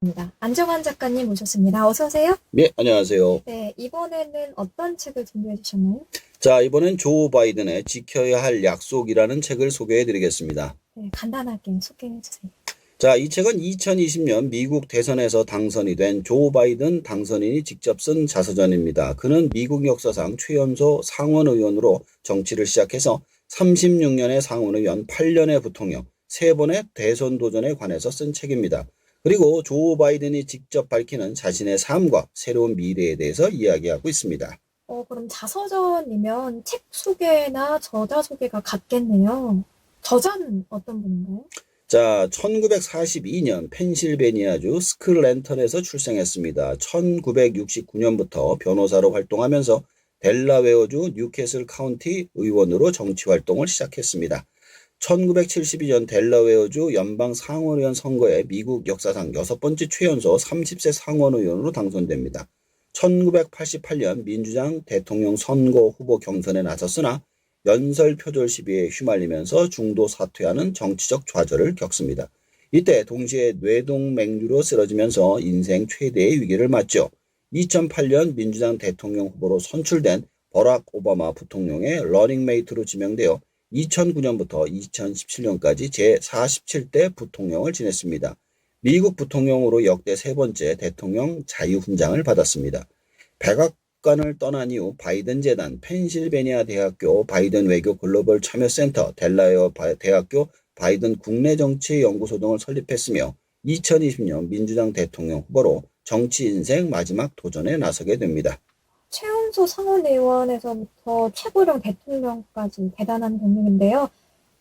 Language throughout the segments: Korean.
입니다. 안정환 작가님 모셨습니다. 어서 오세요. 네, 안녕하세요. 네, 이번에는 어떤 책을 준비해 주셨나요? 자, 이번엔 조 바이든의 지켜야 할 약속이라는 책을 소개해 드리겠습니다. 네, 간단하게 소개해 주세요. 자, 이 책은 2020년 미국 대선에서 당선이 된 조 바이든 당선인이 직접 쓴 자서전입니다. 그는 미국 역사상 최연소 상원의원으로 정치를 시작해서 36년의 상원의원, 8년의 부통령, 3번의 대선 도전에 관해서 쓴 책입니다. 그리고 조 바이든이 직접 밝히는 자신의 삶과 새로운 미래에 대해서 이야기하고 있습니다. 그럼 자서전이면 책 소개나 저자 소개가 같겠네요. 저자는 어떤 분인가요? 자, 1942년 펜실베니아주 스클랜턴에서 출생했습니다. 1969년부터 변호사로 활동하면서 델라웨어주 뉴캐슬 카운티 의원으로 정치 활동을 시작했습니다. 1972년 델라웨어주 연방 상원의원 선거에 미국 역사상 6번째 최연소 30세 상원의원으로 당선됩니다. 1988년 민주당 대통령 선거 후보 경선에 나섰으나 연설 표절 시비에 휘말리면서 중도 사퇴하는 정치적 좌절을 겪습니다. 이때 동시에 뇌동맥류로 쓰러지면서 인생 최대의 위기를 맞죠. 2008년 민주당 대통령 후보로 선출된 버락 오바마 부통령의 러닝메이트로 지명되어 2009년부터 2017년까지 제47대 부통령을 지냈습니다. 미국 부통령으로 역대 3번째 대통령 자유훈장을 받았습니다. 백악관을 떠난 이후 바이든 재단, 펜실베니아 대학교 바이든 외교 글로벌 참여센터, 델라웨어 대학교 바이든 국내정치연구소 등을 설립했으며 2020년 민주당 대통령 후보로 정치 인생 마지막 도전에 나서게 됩니다. 최연소 상원의원에서부터 최고령 대통령까지 대단한 경력인데요.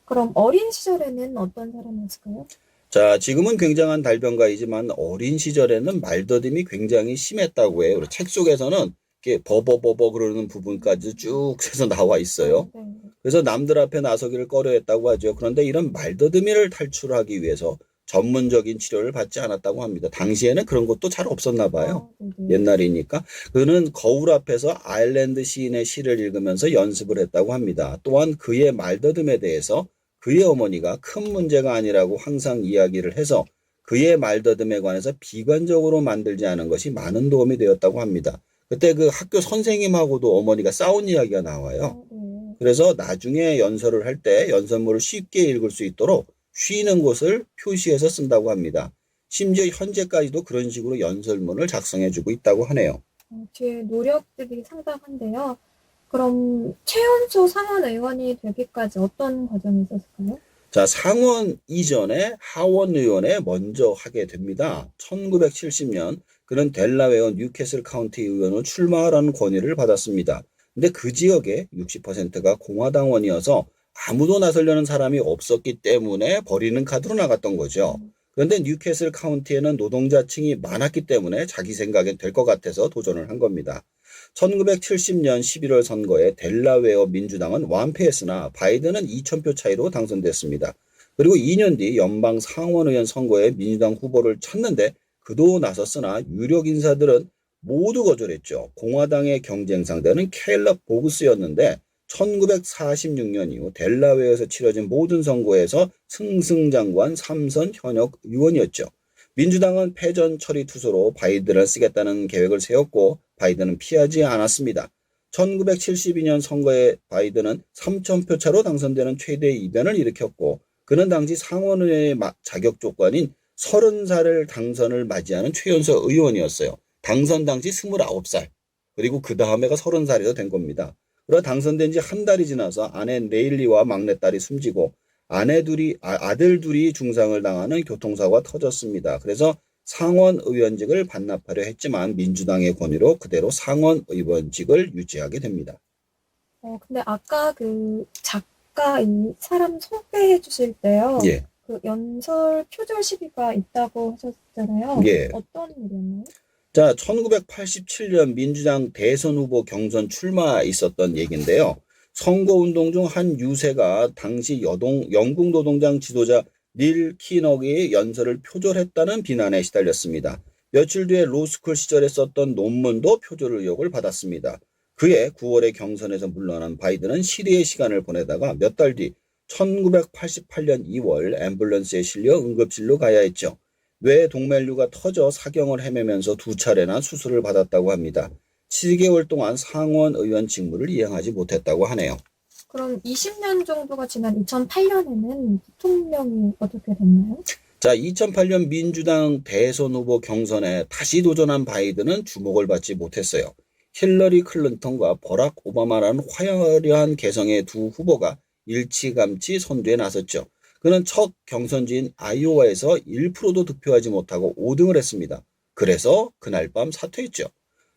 그럼 어린 시절에는 어떤 사람이었을까요? 자, 지금은 굉장한 달변가이지만 어린 시절에는 말더듬이 굉장히 심했다고 해요. 그리고 책 속에서는 이렇게 버버버버 그러는 부분까지 쭉 해서 나와 있어요. 네. 그래서 남들 앞에 나서기를 꺼려했다고 하죠. 그런데 이런 말더듬이를 탈출하기 위해서 전문적인 치료를 받지 않았다고 합니다. 당시에는 그런 것도 잘 없었나 봐요. 네네. 옛날이니까. 그는 거울 앞에서 아일랜드 시인의 시를 읽으면서 연습을 했다고 합니다. 또한 그의 말더듬에 대해서 그의 어머니가 큰 문제가 아니라고 항상 이야기를 해서 그의 말더듬에 관해서 비관적으로 만들지 않은 것이 많은 도움이 되었다고 합니다. 그때 그 학교 선생님하고도 어머니가 싸운 이야기가 나와요. 네. 그래서 나중에 연설을 할 때 연설문을 쉽게 읽을 수 있도록 쉬는 곳을 표시해서 쓴다고 합니다. 심지어 현재까지도 그런 식으로 연설문을 작성해주고 있다고 하네요. 뒤에 노력들이 상당한데요. 그럼 최연소 상원의원이 되기까지 어떤 과정이 있었을까요? 자, 상원 이전에 하원 의원에 먼저 하게 됩니다. 1970년 그는 델라웨어 뉴캐슬 카운티 의원으로 출마하라는 권위를 받았습니다. 근데 그 지역에 60%가 공화당원이어서 아무도 나서려는 사람이 없었기 때문에 버리는 카드로 나갔던 거죠. 그런데 뉴캐슬 카운티에는 노동자층이 많았기 때문에 자기 생각엔 될 것 같아서 도전을 한 겁니다. 1970년 11월 선거에 델라웨어 민주당은 완패했으나 바이든은 2,000표 차이로 당선됐습니다. 그리고 2년 뒤 연방 상원의원 선거에 민주당 후보를 찾는데 그도 나섰으나 유력 인사들은 모두 거절했죠. 공화당의 경쟁 상대는 켈럽 보그스였는데 1946년 이후 델라웨어에서 치러진 모든 선거에서 승승장구한 3선 현역 의원이었죠. 민주당은 패전 처리 투소로 바이든을 쓰겠다는 계획을 세웠고 바이든은 피하지 않았습니다. 1972년 선거에 바이든은 3,000표 차로 당선되는 최대 이변을 일으켰고 그는 당시 상원의회 자격 조건인 30살을 당선을 맞이하는 최연소 의원이었어요. 당선 당시 29살. 그리고 그 다음에가 30살이 된 겁니다. 그러나 당선된 지 한 달이 지나서 아내 네일리와 막내딸이 숨지고 아들 둘이 중상을 당하는 교통사고가 터졌습니다. 그래서 상원 의원직을 반납하려 했지만 민주당의 권유로 그대로 상원 의원직을 유지하게 됩니다. 근데 아까 그 작가 이 사람 소개해 주실 때요. 예. 그 연설 표절 시비가 있다고 하셨잖아요. 예. 어떤 일이었나요? 자, 1987년 민주당 대선 후보 경선 출마 있었던 얘기인데요. 선거운동 중 한 유세가 당시 영국 노동당 지도자 닐 키너기의 연설을 표절했다는 비난에 시달렸습니다. 며칠 뒤에 로스쿨 시절에 썼던 논문도 표절 의혹을 받았습니다. 그해 9월에 경선에서 물러난 바이든은 시리의 시간을 보내다가 몇 달 뒤 1988년 2월 앰뷸런스에 실려 응급실로 가야 했죠. 뇌 동맥류가 터져 사경을 헤매면서 2차례나 수술을 받았다고 합니다. 7개월 동안 상원 의원 직무를 이행하지 못했다고 하네요. 그럼 20년 정도가 지난 2008년에는 부통령이 어떻게 됐나요? 자, 2008년 민주당 대선 후보 경선에 다시 도전한 바이든은 주목을 받지 못했어요. 힐러리 클린턴과 버락 오바마라는 화려한 개성의 두 후보가 일찌감치 선두에 나섰죠. 그는 첫 경선지인 아이오와에서 1%도 득표하지 못하고 5등을 했습니다. 그래서 그날 밤 사퇴했죠.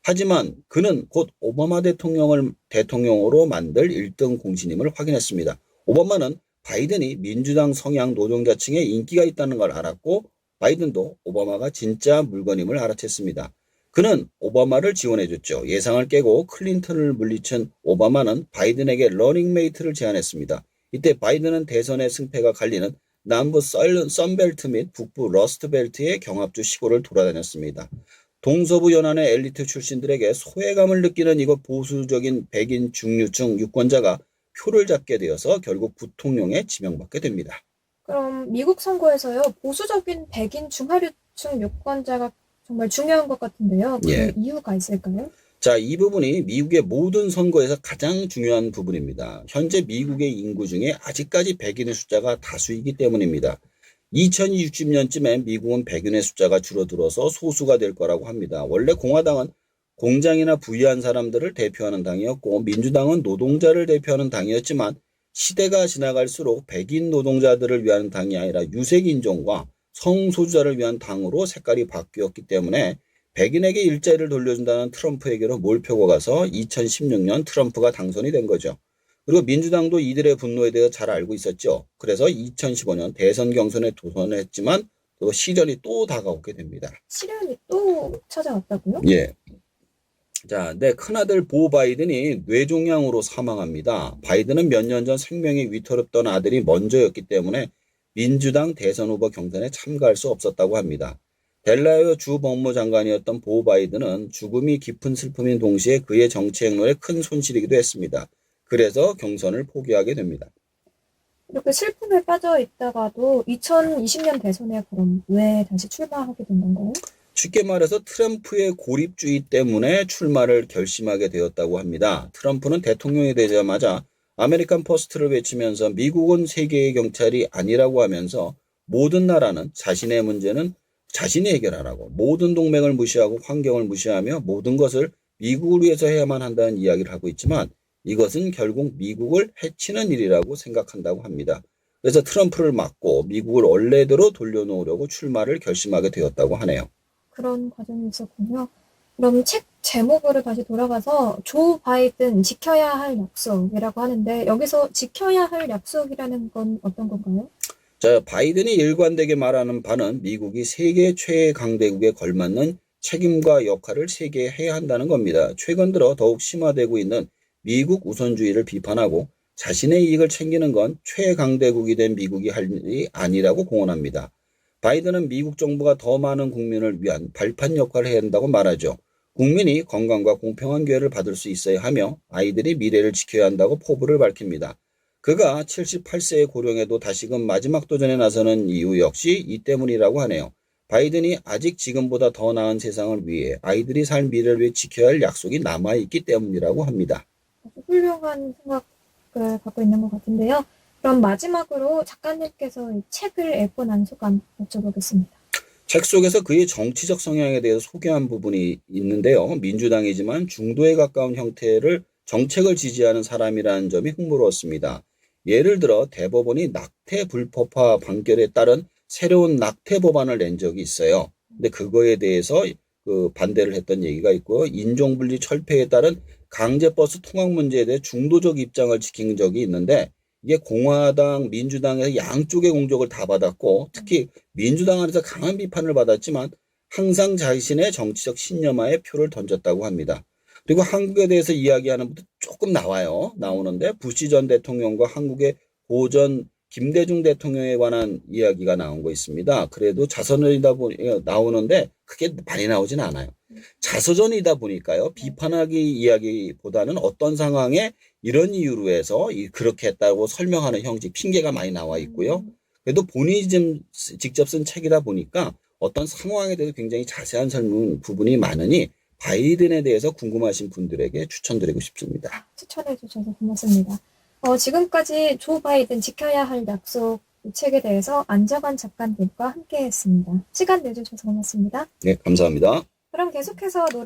하지만 그는 곧 오바마 대통령으로 만들 1등 공신임을 확인했습니다. 오바마는 바이든이 민주당 성향 노동자층에 인기가 있다는 걸 알았고 바이든도 오바마가 진짜 물건임을 알아챘습니다. 그는 오바마를 지원해줬죠. 예상을 깨고 클린턴을 물리친 오바마는 바이든에게 러닝메이트를 제안했습니다. 이때 바이든은 대선의 승패가 갈리는 남부 썬벨트 및 북부 러스트벨트의 경합주 시골을 돌아다녔습니다. 동서부 연안의 엘리트 출신들에게 소외감을 느끼는 이곳 보수적인 백인 중류층 유권자가 표를 잡게 되어서 결국 부통령에 지명받게 됩니다. 그럼 미국 선거에서요, 보수적인 백인 중하류층 유권자가 정말 중요한 것 같은데요. 그 예. 이유가 있을까요? 자, 이 부분이 미국의 모든 선거에서 가장 중요한 부분입니다. 현재 미국의 인구 중에 아직까지 백인의 숫자가 다수이기 때문입니다. 2060년쯤에 미국은 백인의 숫자가 줄어들어서 소수가 될 거라고 합니다. 원래 공화당은 공장이나 부유한 사람들을 대표하는 당이었고 민주당은 노동자를 대표하는 당이었지만 시대가 지나갈수록 백인 노동자들을 위한 당이 아니라 유색인종과 성소수자를 위한 당으로 색깔이 바뀌었기 때문에 백인에게 일자리를 돌려준다는 트럼프에게로 몰표가 가서 2016년 트럼프가 당선이 된 거죠. 그리고 민주당도 이들의 분노에 대해 잘 알고 있었죠. 그래서 2015년 대선 경선에 도전했지만 또 시련이 또 다가오게 됩니다. 시련이 또 찾아왔다고요? 예. 자, 내 큰아들 보 바이든이 뇌종양으로 사망합니다. 바이든은 몇 년 전 생명이 위태롭던 아들이 먼저였기 때문에 민주당 대선 후보 경선에 참가할 수 없었다고 합니다. 델라웨어 주 법무장관이었던 보 바이든은 죽음이 깊은 슬픔인 동시에 그의 정치 행로에 큰 손실이기도 했습니다. 그래서 경선을 포기하게 됩니다. 이렇게 슬픔에 빠져 있다가도 2020년 대선에 그럼 왜 다시 출마하게 된 건가요? 쉽게 말해서 트럼프의 고립주의 때문에 출마를 결심하게 되었다고 합니다. 트럼프는 대통령이 되자마자 아메리칸 퍼스트를 외치면서 미국은 세계의 경찰이 아니라고 하면서 모든 나라는 자신의 문제는 자신이 해결하라고 모든 동맹을 무시하고 환경을 무시하며 모든 것을 미국을 위해서 해야만 한다는 이야기를 하고 있지만 이것은 결국 미국을 해치는 일이라고 생각한다고 합니다. 그래서 트럼프를 막고 미국을 원래대로 돌려놓으려고 출마를 결심하게 되었다고 하네요. 그런 과정이 있었군요. 그럼 책 제목으로 다시 돌아가서 조 바이든 지켜야 할 약속이라고 하는데 여기서 지켜야 할 약속이라는 건 어떤 건가요? 자, 바이든이 일관되게 말하는 바는 미국이 세계 최강대국에 걸맞는 책임과 역할을 세계에 해야 한다는 겁니다. 최근 들어 더욱 심화되고 있는 미국 우선주의를 비판하고 자신의 이익을 챙기는 건 최강대국이 된 미국이 할 일이 아니라고 공언합니다. 바이든은 미국 정부가 더 많은 국민을 위한 발판 역할을 해야 한다고 말하죠. 국민이 건강과 공평한 기회를 받을 수 있어야 하며 아이들이 미래를 지켜야 한다고 포부를 밝힙니다. 그가 78세의 고령에도 다시금 마지막 도전에 나서는 이유 역시 이 때문이라고 하네요. 바이든이 아직 지금보다 더 나은 세상을 위해 아이들이 살 미래를 위해 지켜야 할 약속이 남아있기 때문이라고 합니다. 훌륭한 생각을 갖고 있는 것 같은데요. 그럼 마지막으로 작가님께서 이 책을 읽고 난 소감 여쭤보겠습니다. 책 속에서 그의 정치적 성향에 대해서 소개한 부분이 있는데요. 민주당이지만 중도에 가까운 형태를 정책을 지지하는 사람이라는 점이 흥미로웠습니다. 예를 들어 대법원이 낙태 불법화 판결에 따른 새로운 낙태 법안을 낸 적이 있어요. 근데 그거에 대해서 반대를 했던 얘기가 있고요. 인종분리 철폐에 따른 강제버스 통학 문제에 대해 중도적 입장을 지킨 적이 있는데 이게 공화당, 민주당에서 양쪽의 공격을 다 받았고 특히 민주당 안에서 강한 비판을 받았지만 항상 자신의 정치적 신념하에 표를 던졌다고 합니다. 그리고 한국에 대해서 이야기하는 분도 조금 나오는데 부시 전 대통령과 한국의 고전 김대중 대통령에 관한 이야기가 나온 거 있습니다. 그래도 자서전이다 보니 나오는데 크게 많이 나오진 않아요. 자서전이다 보니까요. 비판하기 이야기보다는 어떤 상황에 이런 이유로 해서 그렇게 했다고 설명하는 형식, 핑계가 많이 나와 있고요. 그래도 본인이 직접 쓴 책이다 보니까 어떤 상황에 대해서 굉장히 자세한 설문 부분이 많으니 바이든에 대해서 궁금하신 분들에게 추천드리고 싶습니다. 추천해 주셔서 고맙습니다. 지금까지 조 바이든 지켜야 할 약속 이 책에 대해서 안정환 작가님과 함께 했습니다. 시간 내주셔서 고맙습니다. 네, 감사합니다. 그럼 계속해서 노래